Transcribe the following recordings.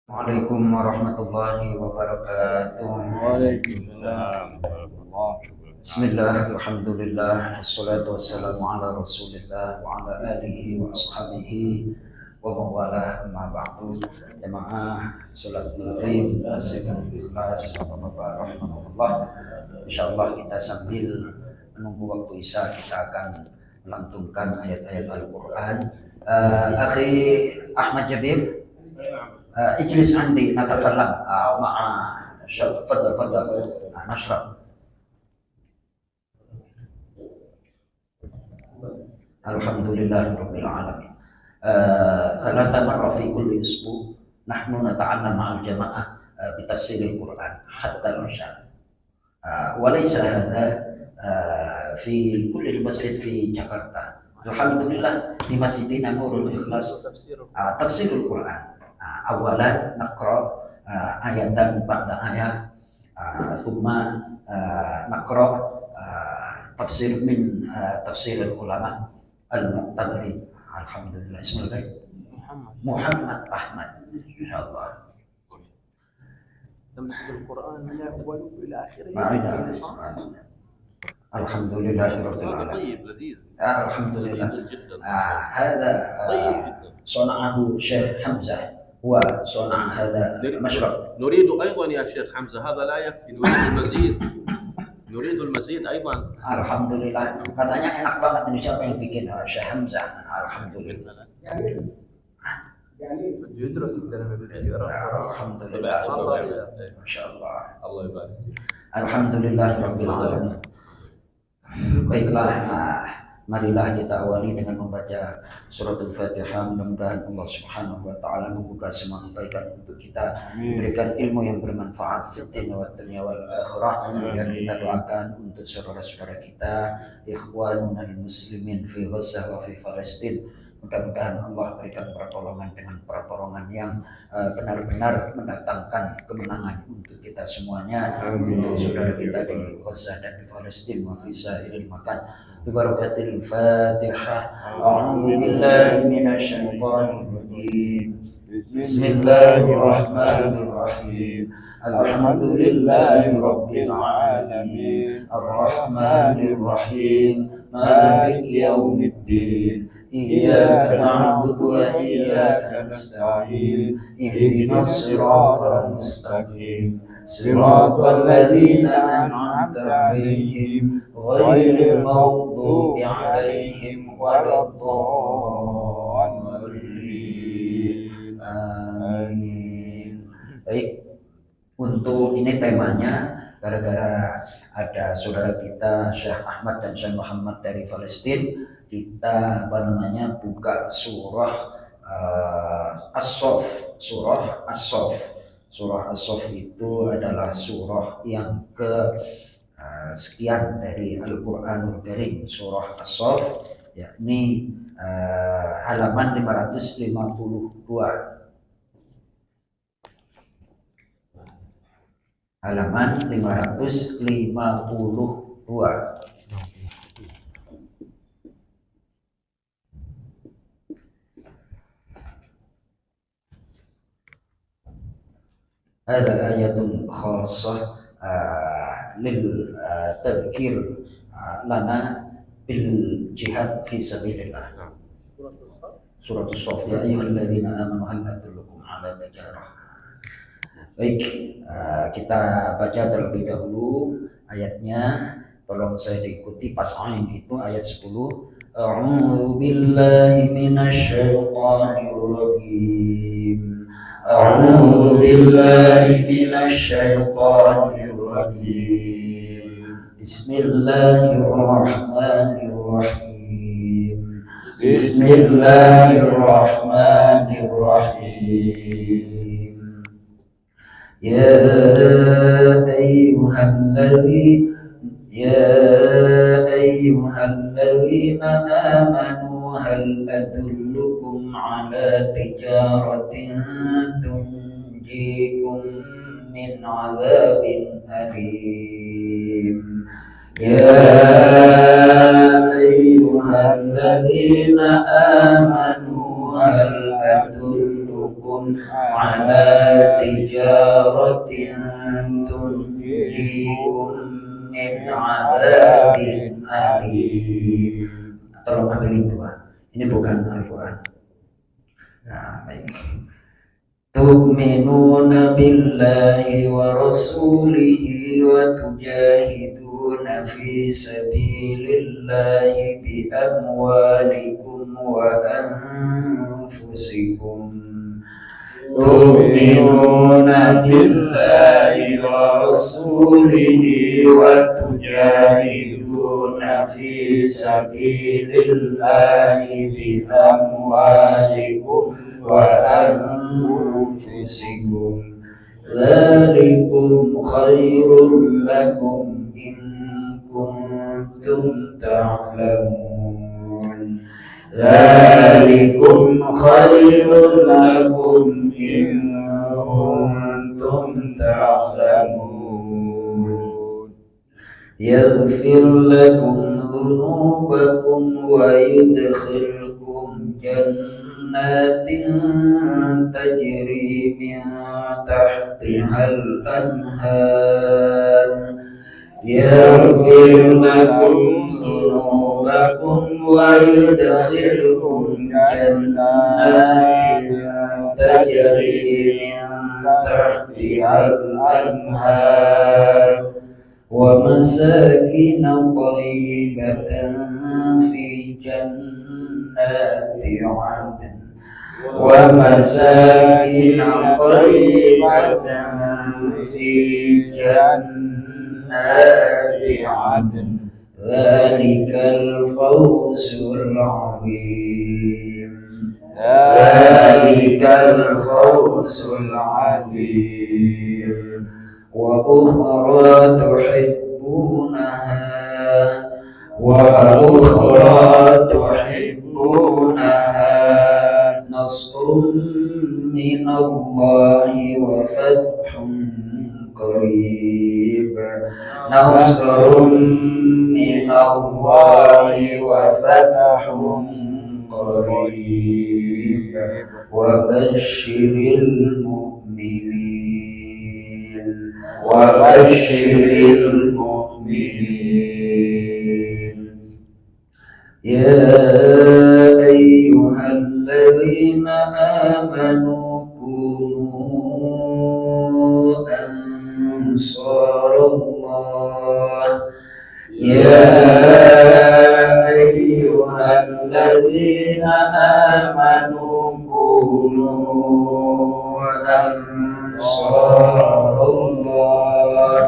Waalaikumsalam warahmatullahi wabarakatuh. Waalaikumsalam warahmatullahi wabarakatuh. Bismillah, alhamdulillah, wassalatu wassalamu ala rasulillah wa ala alihi wa ashabihi wa mawalah amma ba'du. Jamaah salat maghrib, asyikul ikhlas, bapak-bapak rahmatullah. Insyaallah kita sambil menunggu waktu isya kita akan melantunkan ayat-ayat Al-Quran. Akhi Ahmad Jabir, اجلس عندي نتكلم مع الشباب. تفضل نشرب. الحمد لله رب العالمين. ثلاث مرات في كل أسبوع نحن نتعلم مع الجماعة بتفسير القرآن حتى العشاء، وليس هذا في كل المسجد في جاكرتا. الحمد لله في مسجدنا نور الإخلاص تفسير القرآن. Awalan naqra ayatan ba'da ayat, thumma naqra tafsir min tafsir ulama al-mu'tabarin. Alhamdulillah. Bismillah. Muhammad Ahmad insyaallah. تمسك القرآن من أوله إلى آخره. الحمد لله رب العالمين. طيب لذيذ. الحمد لله. جدا. هذا طيب جدا. صنعه شيخ حمزة، هو صنع هذا المشرب. نريد أيضا يا شيخ حمزة، هذا لا يكفي، نريد المزيد. نريد المزيد أيضا. Alhamdulillah. Katanya enak banget ini, siapa yang bikin? Syekh Hamzah. Alhamdulillah. يدرس الزلمة بالكثير. Alhamdulillah. Masya Allah. الله يبارك. Alhamdulillah Rabbil Alamin. Baiklah, marilah kita awali dengan membaca surat Al-Fatihah. Mudah-mudahan Allah Subhanahu wa taala membuka semua kebaikan untuk kita, memberikan ilmu yang bermanfaat fid dunya wad dunya wal akhirah. Dan kita doakan untuk saudara-saudara kita ikhwanul muslimin fi Gaza wa fi Palestina. Mudah-mudahan Allah berikan pertolongan dengan pertolongan yang benar-benar mendatangkan kemenangan untuk kita semuanya, untuk saudara kita di Gaza dan di Palestina wa fi sa'iril makan. Bibarakatil Fatihah. A'udzu billahi minasy syaithanir rajim. Bismillahirrahmanirrahim. Alhamdulillahi rabbil alamin. Arrahmanir rahim. Maliki yaumiddin. إياك نعبد وإياك نستعين اهدنا الصراط المستقيم صراط الذين أنعمت عليهم غير المغضوب عليهم ولا الضالين. Amin. Baik, untuk ini temanya gara-gara ada saudara kita Syekh Ahmad dan Syekh Muhammad dari Palestina, kita buka surah As-Saff. Surah As-Saff itu adalah surah yang ke sekian dari Al-Qur'anul Karim. Surah As-Saff yakni halaman 552. Halaman 552. Ada ayatun khassah lil tadhkir lana bil jihad fi sabilillah. Surat As-Saff. Ya ayyuhalladzina amanu hal adullukum ala tijarah. Baik, kita baca terlebih dahulu ayatnya. Tolong saya diikuti pas ain itu ayat 10. A'udzu billahi minasy syaithanir rajim. أعوذ بالله من الشيطان الرجيم. بسم الله الرحمن الرحيم. بسم الله الرحمن الرحيم. يا أيها الذين آمنوا هل أدلكم على تجارة تنجيكم من عذاب أليم. يا أيها الذين آمنوا هل أدلكم على تجارة تنجيكم من عذاب أليم. Tolong ambilin dua. Ini bukan Al-Quran. Nah, baik. Tu'minuna billahi wa rasulihi wa tujahiduna fi sabilillahi bi amwalikum wa anfusikum. Tu'minuna billahi wa rasulihi wa tujahiduna fi sabilillahi bi amwalikum wa anfusikum. Dzalikum khairul lakum in kuntum ta'lamun. Dzalikum khairul lakum in kuntum ta'lamun. Yaghfir lakum dhunubakum wa yudkhilkum jannatin tajri min tahtihal anhar. Yaghfir lakum dhunubakum wa yudkhilkum jannatin tajri min tahtihal anhar wa masakin thayyibatan fi jannati 'adn wa masakin thayyibatan fi jannati 'adn. Dzalikal fawzul 'azim. Dzalikal fawzul 'azim. Wa ukhra tuhibbunaha nasrun minallahi wa fathun qarib. Nasrun minallahi wa fathun qarib. Wa basyiril mu'minin. وبشر المؤمنين. يا أيها الذين آمنوا كونوا أنصار الله. يا أيها الذين آمنوا كونوا أنصار الله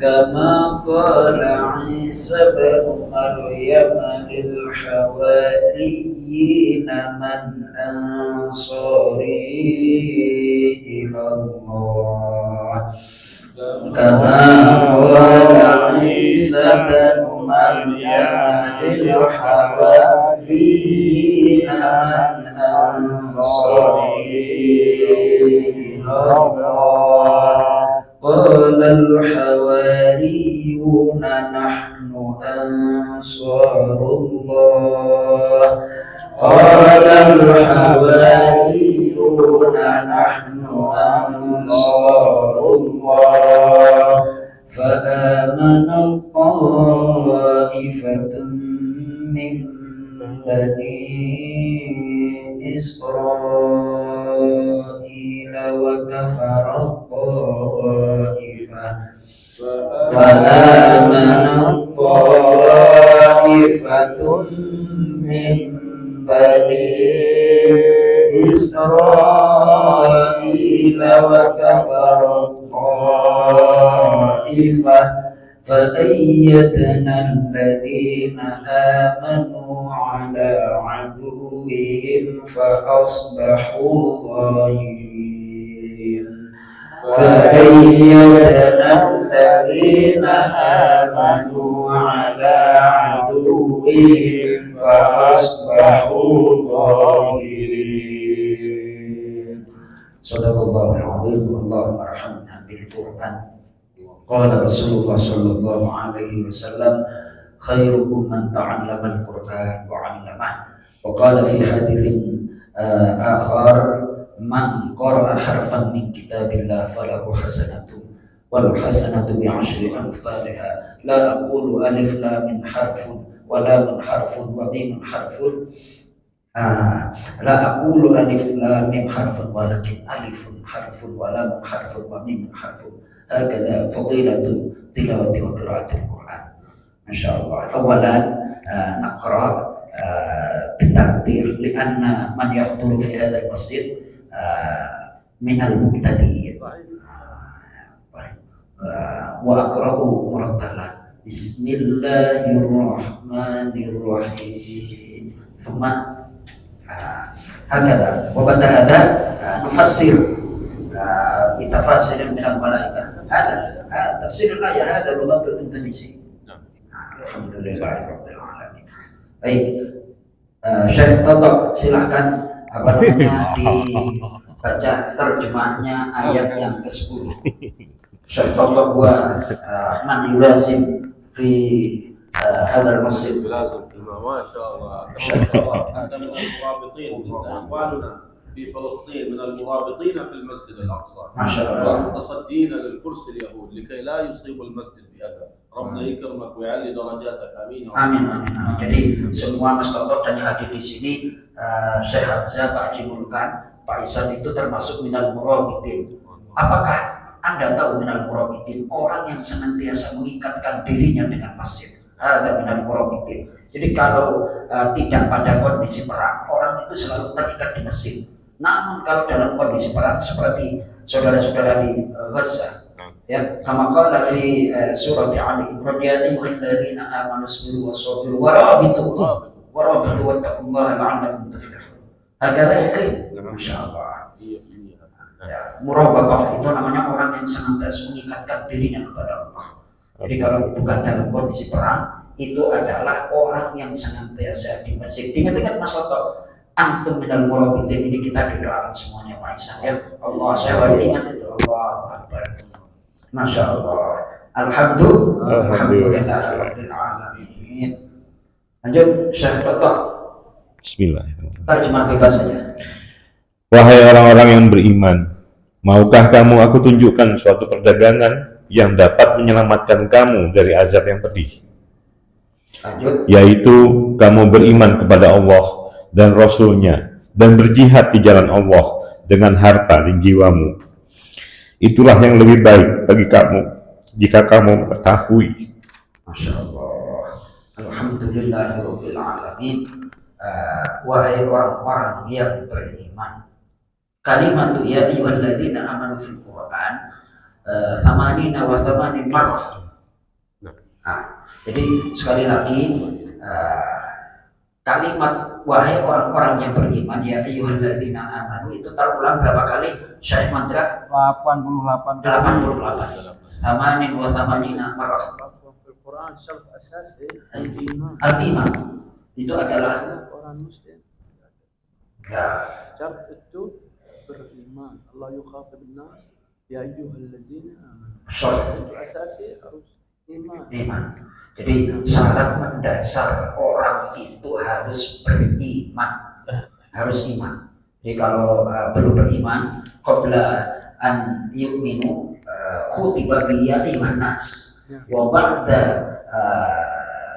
كما قال عيسى بن مريم للحواريين من أنصاري إلى الله. كما قال عيسى بن مريم للحواريين من أنصاري إلى الله. قال الحواريون نحن أنصار الله. قال الحواريون نحن أنصار الله. فآمن طائفة من بني إسرائيل وكفر الطائفة. فآمن طائفة من بني إسرائيل وكفر الطائفة فأيدنا الذين آمنوا على عدوهم فأصبحوا ظاهرين. فأيدنا الذين آمنوا على عدوهم فأصبحوا ظاهرين. صدق الله العظيم. اللهم ارحمنا بالقرآن. قال رسول الله صلى الله عليه وسلم خيركم من تعلم القرآن وعلمه. وقال في حديث آخر man qara'a harfan min kitabillah falahu hasanatu wal hasanatu bi 'ashri amsalha la aqulu alif lam min harfun wa lamun harfun wa mim harfun la aqulu alif lam mim harfun walakin alifun harfun wa lamun harfun wa mim harfun hakadha fadilatu tilawati wa qira'atil Qur'an. Masyaallah. Awalan naqra بالتقدير لأن من يحضر في هذا المسجد من المبتدئين وأقرأ مرتلا بسم الله الرحمن الرحيم ثم هكذا وبعد هذا نفسر بتفاسير من الملائكة. هذا تفسير الآية، هذا لغة الإندونيسي. الحمد لله رب العالمين. Baik, Syekh Toto silahkan dibaca terjemahnya ayat yang ke-10. Syekh Toto wa man yulazim fi hadal masjid. ما شاء الله. أنت من المرابطين، إخواننا في فلسطين من المرابطين في المسجد الأقصى. ما شاء الله. متصدين للفرس اليهود لكي لا يصيب المسجد بأذى. ربنا يكرمك ويعلي درجاتك. آمين. Amin, amin, amin. Jadi semua Mas Toto dan yang hadir di sini, Syekh Hamzah, Pak Haji Mulkan, Pak Isan itu termasuk minal murabitin. Apakah Anda tahu minal murabitin? Orang yang senantiasa mengikatkan dirinya dengan masjid. Ada minal murabitin. Jadi kalau tidak pada kondisi perang, orang itu selalu terikat di masjid. Namun kalau dalam kondisi perang seperti saudara-saudara di Gaza, ya, kama qala fi surat Ali Imran, ya ayyuhalladzina amanu sabiru wasabiru warabitu wattaqullaha la'allakum tuflihun. Hakadha ya akhi. Masyaallah. Ya, murabaqah itu namanya orang yang senantiasa mengikatkan dirinya kepada Allah. Jadi kalau bukan dalam kondisi perang, itu adalah orang yang senantiasa di masjid. Ingat-ingat Mas Toto, antum minal murabitin, ini kita didoakan semuanya Pak Isan ya. Allah, saya baru ingat itu. Allahu Akbar. Masya Allah. Alhamdulillahirrahmanirrahim. Lanjut Syekh Toto. Bismillahirrahmanirrahim. Terjemah bebas saja. Wahai orang-orang yang beriman, maukah kamu aku tunjukkan suatu perdagangan yang dapat menyelamatkan kamu dari azab yang pedih? Lanjut. Yaitu kamu beriman kepada Allah dan Rasul-Nya dan berjihad di jalan Allah dengan harta dan jiwamu. Itulah yang lebih baik bagi kamu jika kamu mengetahui. Masya Allah. Alhamdulillahirabbil alamin. Wahai orang-orang yang beriman, kalimat ya ayyuhalladzina amanu fil Qur'an thamanina wa thamanin marrah. Jadi sekali lagi kalimat wahai orang-orang yang beriman ya ayyuhalladzina amanu itu terulang berapa kali? Syekh Mandra 88. 88. Thamanin wa thamanina marrah. Al-Quran syarat asasi al-iman. Al-iman itu adalah Orang Muslim. ya, Syarat itu beriman. Allah yukhatib an-nas ya ayyuhallazina amanu. syarat Itu asasi harus iman. iman. Jadi syarat mendasar orang itu harus beriman, harus iman. Jadi kalau belum beriman, qabla an yu'minu khutiba biya iman nas wa ba'da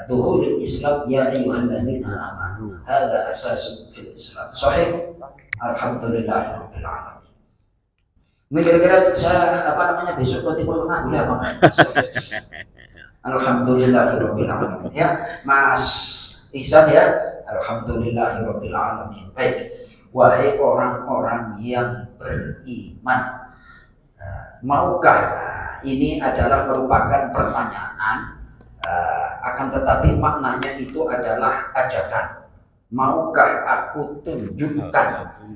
dukhulil Islam ya ayyuhalladzina amanu. Hadza asasun fil Islam. Sahih? Alhamdulillahirabbil alamin. Ini kira-kira saya besok ke Timur Tengah boleh apa? Alhamdulillahirabbil alamin. Ya, Mas Ihsan ya. Alhamdulillahirabbil alamin. Baik. Wahai orang-orang yang beriman, maukah, ini adalah merupakan pertanyaan, akan tetapi maknanya itu adalah ajakan. Maukah aku tunjukkan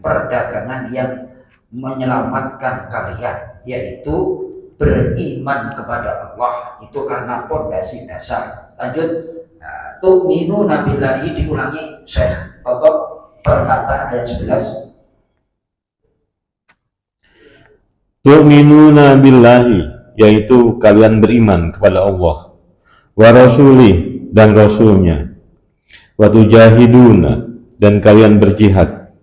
perdagangan yang menyelamatkan kalian, yaitu beriman kepada Allah, itu karena pondasi dasar. Lanjut, tu'minuna billahi, diulangi Syekh Toto berkata ayat 11. Tu'minuna billahi, yaitu kalian beriman kepada Allah, wa rasulih, dan Rasulnya, wa tujahiduna, dan kalian berjihad,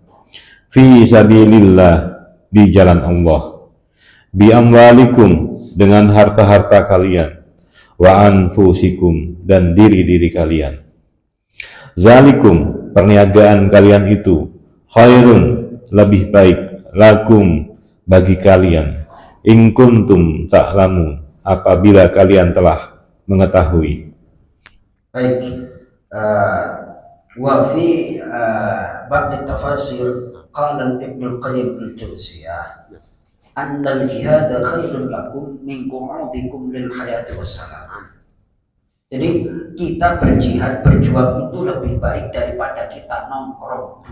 fi sabilillah, di jalan Allah, bi amwalikum, dengan harta-harta kalian, wa anfusikum, dan diri-diri kalian. Zalikum, perniagaan kalian itu, khairun, lebih baik, lakum, bagi kalian, in kuntum ta'lamun, apabila kalian telah mengetahui. Baik, wa fi ba'd tafasir qala Ibnu Qayyim al-Jauziyah anna al-jihad khairun lakum min qu'udikum lil hayati wassalam. Jadi kita berjihad, berjuang itu lebih baik daripada kita nongkrong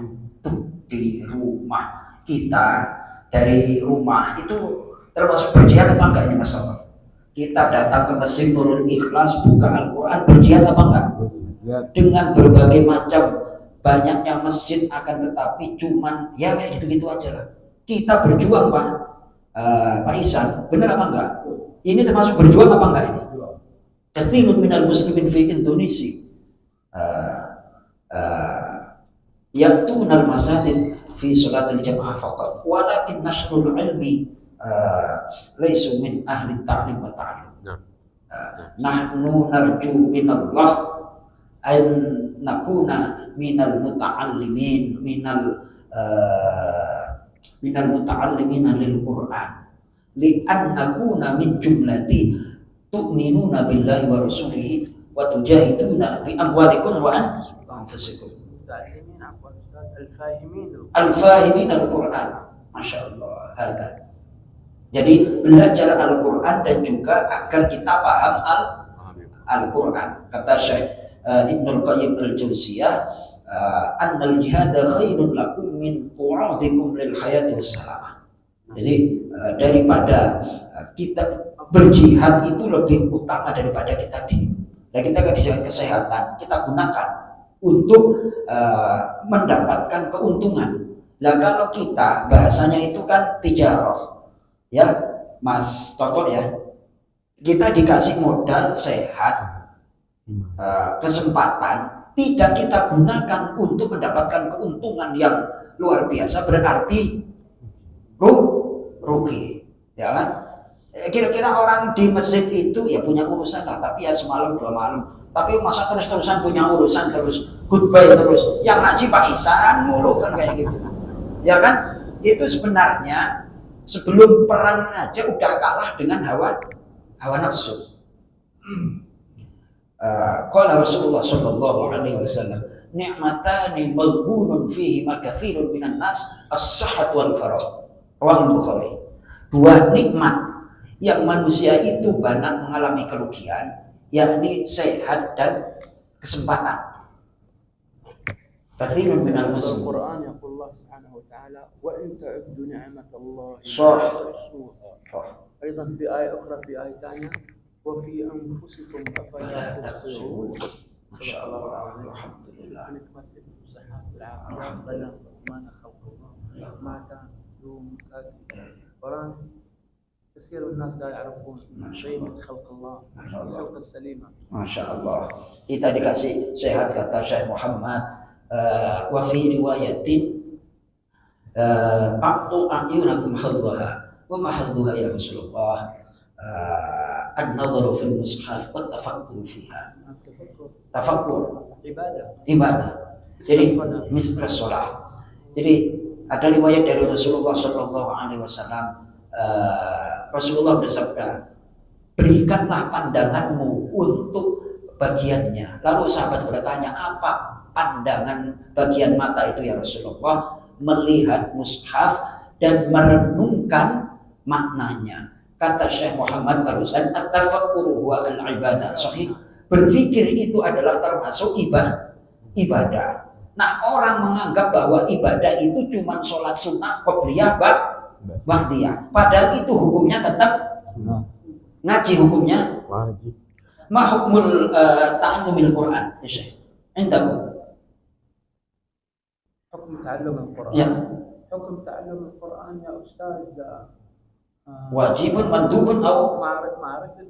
duduk di rumah. Kita dari rumah itu termasuk berjihad apa enggak ini Mas Sofa? Kita datang ke masjid, nurul ikhlas, buka Al-Quran, berjihad apa enggak? Dengan berbagai macam banyaknya masjid, akan tetapi cuman ya kayak gitu-gitu aja lah. Kita berjuang Pak Ihsan, benar apa enggak? Ini termasuk berjuang apa enggak ini? Katsirun minal muslimin fi Indonesia ya'tuna al-masajid fi salatil jamaah faqat, walakin nashrul ilmi laysu min ahli ta'lim wa ta'allum. Nahnu narju minallah an nakuna minal muta'allimin minal muta'allimin lil Qur'an li an nakuna min jumlati tu'minuna billahi wa rasulihi wa tujahiduna bi amwalikum wa anfusikum. Al-fahimin al-Quran. Masya Allah. Hadha. Jadi belajar Al-Quran dan juga agar kita paham Al-Quran. Kata Syekh Ibnu Qayyim al-Jauziyah, annal jihada khairun lakum min qu'udikum lil hayati wassalam. Jadi daripada kita berjihad itu lebih utama daripada kita diam. Dan kita kesehatan kita gunakan untuk mendapatkan keuntungan. Nah kalau kita bahasanya itu kan tijarah, ya Mas Toto ya, kita dikasih modal sehat, kesempatan, tidak kita gunakan untuk mendapatkan keuntungan yang luar biasa, berarti rugi, ya kan? Kira-kira orang di masjid itu ya punya urusan lah, tapi ya semalam 2 malam. Tapi masa terus-terusan punya urusan terus, goodbye terus. Yang ngaji Pak Ihsan mulu kan kayak gitu. Ya kan? Itu sebenarnya sebelum perang aja udah kalah dengan hawa nafsu. Qala Rasulullah sallallahu alaihi wasallam, ni'matani maghbunun fihi ma katsirun minan nas, as-sihhat wal faragh. Rawahu Bukhari. 2 nikmat yang manusia itu banyak mengalami kerugian, yakni sehat dan kesempatan. Katsirun minal muslimin. Al-Quran yaqul Allah subhanahu wa ta'ala wa in ta'uddu ni'matallahi Sah. la tuhsuha. Aidan fi ayat ukhra fi ayat tanya wa fi anfusikum afala tubsirun. Subhanallah al-azim. Alhamdulillah. Nikmat itu sehat, al-afiyah, baina mana khalqullah. Mata dum orang كثير من الناس لا يعرفون قيمة خلق الله، الخلق السليمة. ما شاء الله. Kita dikasih sehat kata Syekh Muhammad. Wa fi riwayatin a'tu a'yunakum haddaha wa ma haddaha ya Rasulullah, an-nadharu fil mushaf wa tafakkur fiha. Tafakkur ibadah. Jadi misal shalah. Jadi ada riwayat dari Rasulullah sallallahu alaihi wasallam, Rasulullah bersabda, berikanlah pandanganmu untuk bagiannya. Lalu sahabat bertanya, apa pandangan bagian mata itu ya Rasulullah? Melihat mushaf dan merenungkan maknanya. Kata Syekh Muhammad barusan, at-tafakkuru huwa al-ibadah. Sahih. Berpikir itu adalah termasuk ibadah. Nah, orang menganggap bahwa ibadah itu cuma sholat sunnah, qobliyah, ba'diyah. Padahal itu hukumnya tetap ngaji, hukumnya wajib. Ma hukmul ta'allumil Quran? Ya Syekh. Indakum. حكم تعلم القرآن. Ya. حكم تعلم القرآن يا أستاذ Wajibun, mandubun, atau معرفة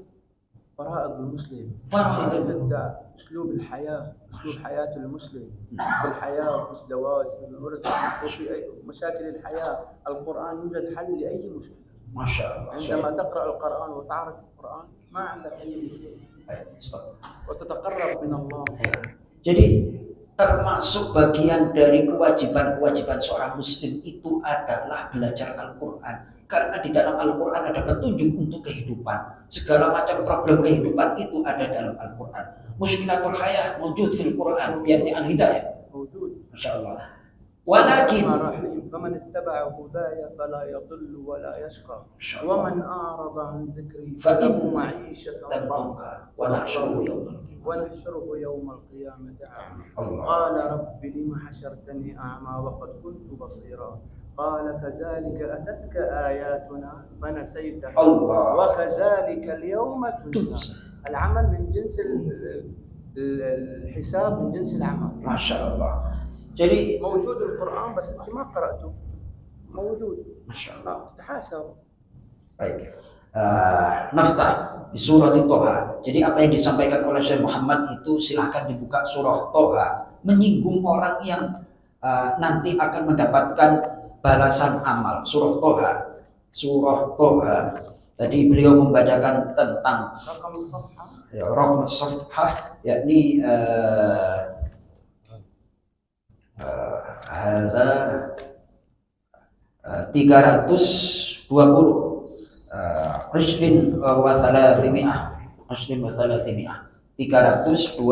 فرائض المسلم، فرائض معرفة أسلوب الحياة، أسلوب حياة المسلم في الحياة وفي الزواج في الرزق وفي مشاكل الحياة. القرآن يوجد حل لأي مشكلة. ما شاء الله. عندما تقرأ القرآن وتعرف القرآن ما عندك أي مشكلة وتتقرب من الله. Jadi termasuk bagian dari kewajiban-kewajiban seorang muslim itu adalah belajar Al-Quran. Karena di dalam Al-Quran ada petunjuk untuk kehidupan. Segala macam problem kehidupan itu ada dalam Al-Quran. Mushkilatul hayah wujud fil Quran, yakni al-hidayah. موجود. Masyaallah. Walakin فمن اتبع هداي فلا يضل ولا يشقى ومن أعرض عن ذكري فله معيشة ضنكا ونحشره يوم القيامة أعمى قال رب لم حشرتني أعمى وقد كنت بصيرا قال كذلك أتتك آياتنا فنسيتها وكذلك اليوم تنسى. العمل من جنس الحساب من جنس العمل. ما شاء الله. Jadi موجود القرآن بس أنت ما قرأته. موجود. ما شاء الله. تحاسب. Baik. Naftah di surah Toha. Jadi apa yang disampaikan oleh Syekh Muhammad itu silahkan dibuka surah Toha. Menyinggung orang yang nanti akan mendapatkan balasan amal. Surah Toha. Surah Toha. Tadi beliau membacakan tentang Raqam as-Safhah, yakni ada 320 Ashrin wa thalathimi'ah 320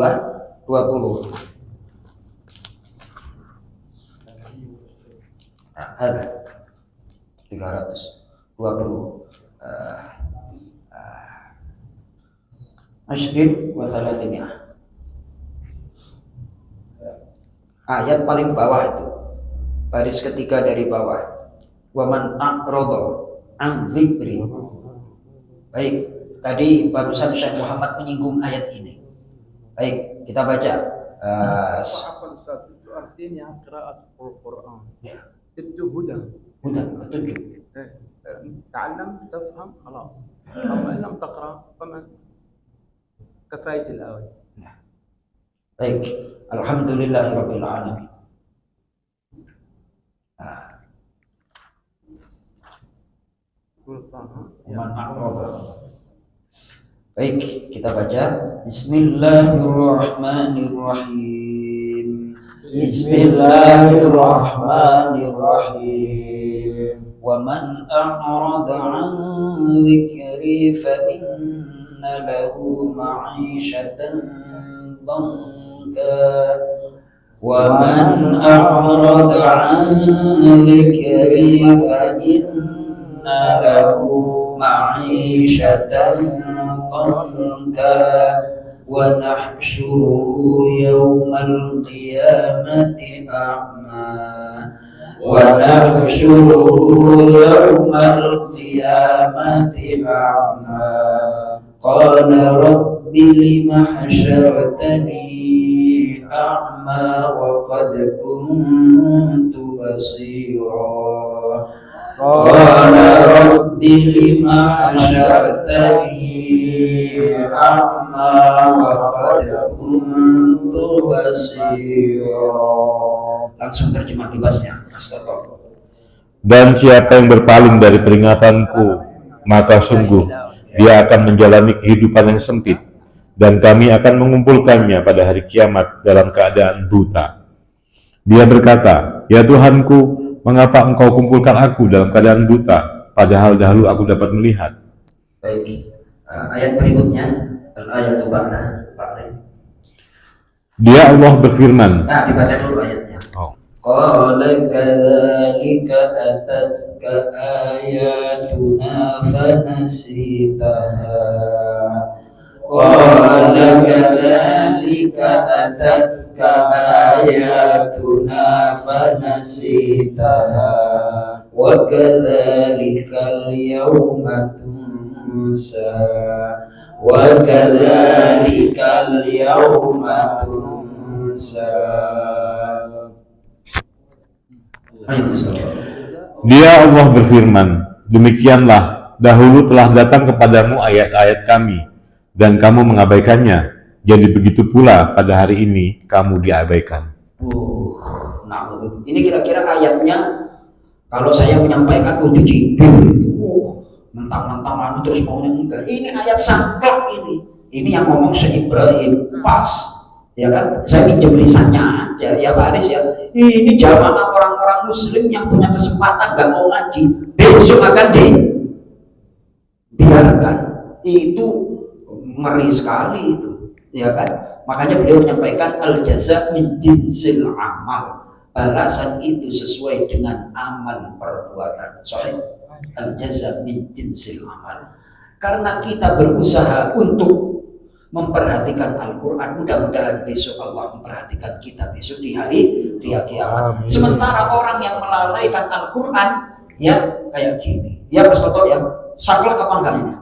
ada 320 Ashrin wa thalathimi'ah. Ayat paling bawah itu, baris ketiga dari bawah. Waman a'rada an dzikri. Baik, tadi barusan Syekh Muhammad menyinggung ayat ini. Baik, kita baca. Itu artinya qira'at Al-Quran. Ya. Itu huda. Huda, petunjuk. تعلم تفهم خلاص. أما إن لم تقرأ فما كفاية الآية. Baik, alhamdulillahirabbil alamin. Baik, kita baca. Bismillahirrahmanirrahim. Bismillahirrahmanirrahim. Wa man a'rada 'an dzikri fa inna lahu ma'ishatan ضنكا ومن أعرض عن ذكري فإن له معيشة ضنكا ونحشره يوم القيامة أعمى قال رب لم حشرتني أعمى وقد كنت بصيرا قال رب لم حشرتني أعمى وقد كنت بصيرا. Langsung terjemah bebasnya. Dan siapa yang berpaling dari peringatanku, maka sungguh dia akan menjalani kehidupan yang sempit, dan kami akan mengumpulkannya pada hari kiamat dalam keadaan buta. Dia berkata, "Ya Tuhanku, mengapa engkau kumpulkan aku dalam keadaan buta, padahal dahulu aku dapat melihat?" Baik, ayat berikutnya, ayat ba'da. Dia Allah berfirman. Dibaca dulu ayatnya. Qala kadzalika atatka ayatuna fanasitaha. Qala kadzalika atatka ayatuna fanasitaha wa kadzalikal yawma tunsa wa kadzalikal yawma tunsa. Dia Allah berfirman, demikianlah dahulu telah datang kepadamu ayat-ayat kami, dan kamu mengabaikannya. Jadi begitu pula pada hari ini kamu diabaikan. Nah, ini kira-kira ayatnya kalau saya menyampaikan cuci mentang-mentang terus maunya enggak. Ini ayat saklek ini. Ini yang ngomong Syekh Ibrahim pas. Ya kan, saya pinjam lisannya aja ya Pak Aris ya. Ini jamaah orang-orang muslim yang punya kesempatan gak mau ngaji, besok akan dibiarkan. Itu ngeri sekali itu, ya kan. Makanya beliau menyampaikan al jaza min jinsil amal, balasan itu sesuai dengan amal perbuatan. Sahih, al jaza min jinsil amal. Karena kita berusaha untuk memperhatikan Al-Quran, mudah-mudahan besok Allah memperhatikan kita besok di hari kiamat. Sementara orang yang melalaikan Al-Quran ya kayak gini, ya Mas Toto ya, saklek apa enggak ini?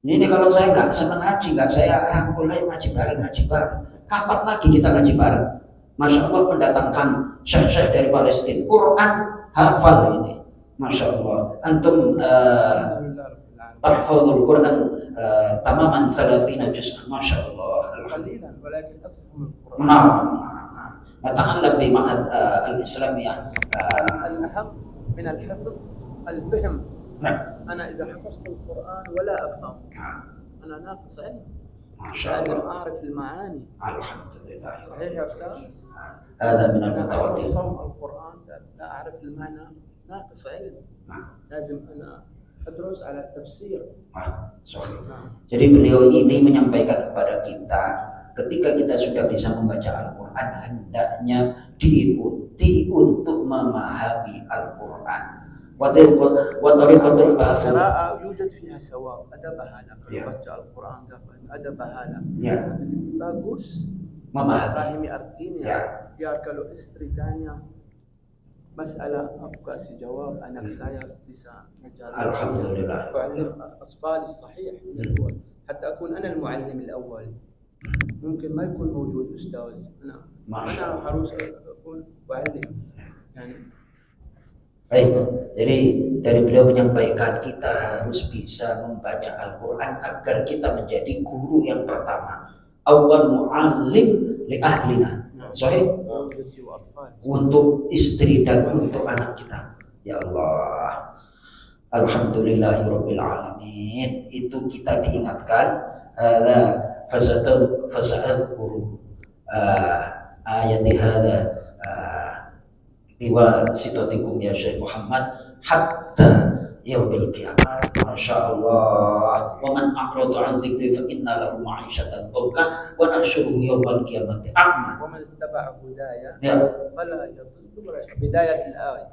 Ini kalau saya nggak senang ngaji, nggak saya rangkul ayo ngaji bareng. Kapan lagi kita ngaji bareng? Masya Allah mendatangkan syekh-syekh dari Palestina, Quran hafal ini, Masya Allah. Antum tahfazul Quran tamaman 30 juz'an, Masya Allah. قليلا ولكن أفهم القرآن. نعم. نتعلم بمعهد الإسلامية. الأهم من الحفظ الفهم. نعم. أنا إذا حفظت القرآن ولا أفهم أنا ناقص علم. ما شاء لازم الله. أعرف المعاني. الحمد لله. صحيح يا أستاذ؟ هذا من أنا أحفظ المتوكل. صوم القرآن لا أعرف المعنى ناقص علم. لازم أنا أدرس على التفسير. Jadi beliau ini menyampaikan kepada kita, ketika kita sudah bisa membaca Al-Quran, hendaknya diikuti untuk memahami Al-Quran. القراءة يوجد فيها ثواب أدبها لك baca Al-Quran أدبها لك bagus memahami artinya biar kalau istri tanya masalah aku kasih jawab anak saya bisa menjawab. Alhamdulillah. وأعلم أطفالي الصحيح حتى أكون أنا المعلم الأول. ممكن ما يكون موجود أستاذ أنا حروس أكون معلم يعني. Baik, jadi dari beliau menyampaikan kita harus bisa membaca Al-Quran agar kita menjadi guru yang pertama. Awal mu'allim li ahlina. Sahih? Untuk istri dan untuk anak kita. Ya Allah. Alhamdulillahirabbil alamin. Itu kita diingatkan fasa'adhkuru ayat hadza biwasitatikum ya Syekh Muhammad hatta yaumil qiyamah. Masya Allah. Wa man a'rada an dzikri fa inna lahu ma'isyatan dhanka wa nahsyuruhu yaumal qiyamati a'ma. ومن اتبع هدايا فلا يضل ولا يشقى. بداية الآية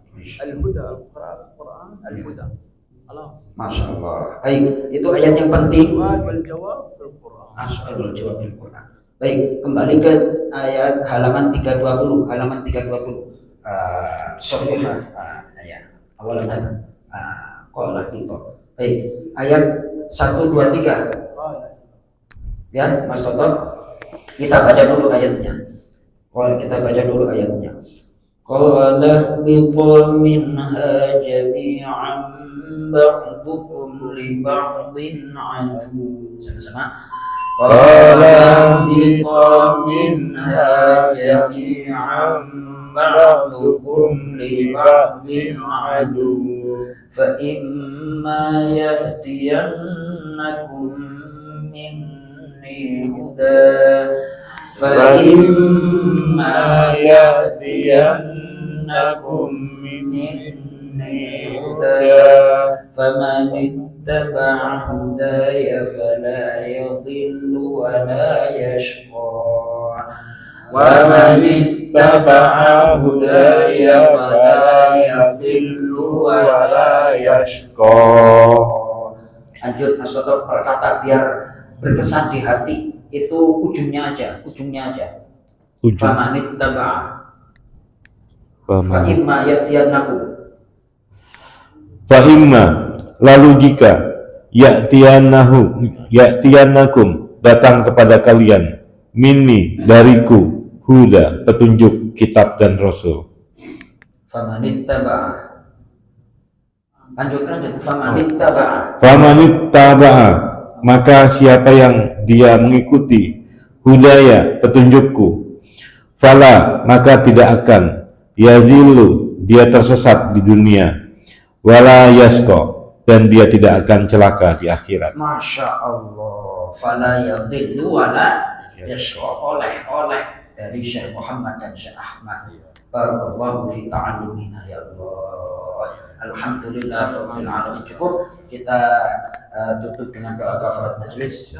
الهدى القرآن الهدى. خلاص. Masya Allah. Baik, itu ayat yang penting. السؤال والجواب في القرآن. As'al wal jawab bil Quran. Baik, kembali ke ayat halaman 320. Sofihah ya. Awalan ada. Qala itu. Baik, ayat 1 2 3. Ya, Mas Toto. Kita baca dulu ayatnya. Qala biqul minha jami'an ba'dukum li ba'din adu. Sama-sama. Qala biqul minha jami'an ba'dukum li ba'din adu. Fa imma ya'tiyannakum minni huda فإما يأتينكم مني هدى فمن اتبع هداي فلا يضل ولا يشقى ومن اتبع هداي فلا يضل ولا يشقى. Lanjut Mas Toto berkata biar berkesan di hati. Itu ujungnya aja. Famanit taba'a. Fa imma ya'tiyannakum. Fa imma, lalu jika ya'tiyannakum datang kepada kalian minni dariku huda petunjuk kitab dan rasul. Famanit taba'a. Lanjut. Famanit taba'a. Maka siapa yang dia mengikuti hudaya, petunjukku, fala, maka tidak akan yazilu, dia tersesat di dunia, wala yasko, dan dia tidak akan celaka di akhirat. Masya Allah. Fala yadillu wala yashqa, oleh dari Syekh Muhammad dan Syekh Ahmad. Barakallahu fi ta'allumina ya Allah. Alhamdulillah rabbil alamin. Cukup kita tutup dengan doa kafarat majlis.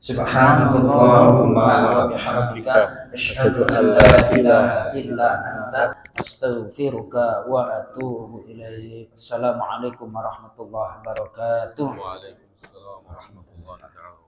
Subhanakallahumma wa bihamdika asyhadu an la ilaha illa anta astaghfiruka wa atubu ilaik. Assalamualaikum warahmatullahi wabarakatuh. Waalaikumsalam warahmatullahi wabarakatuh.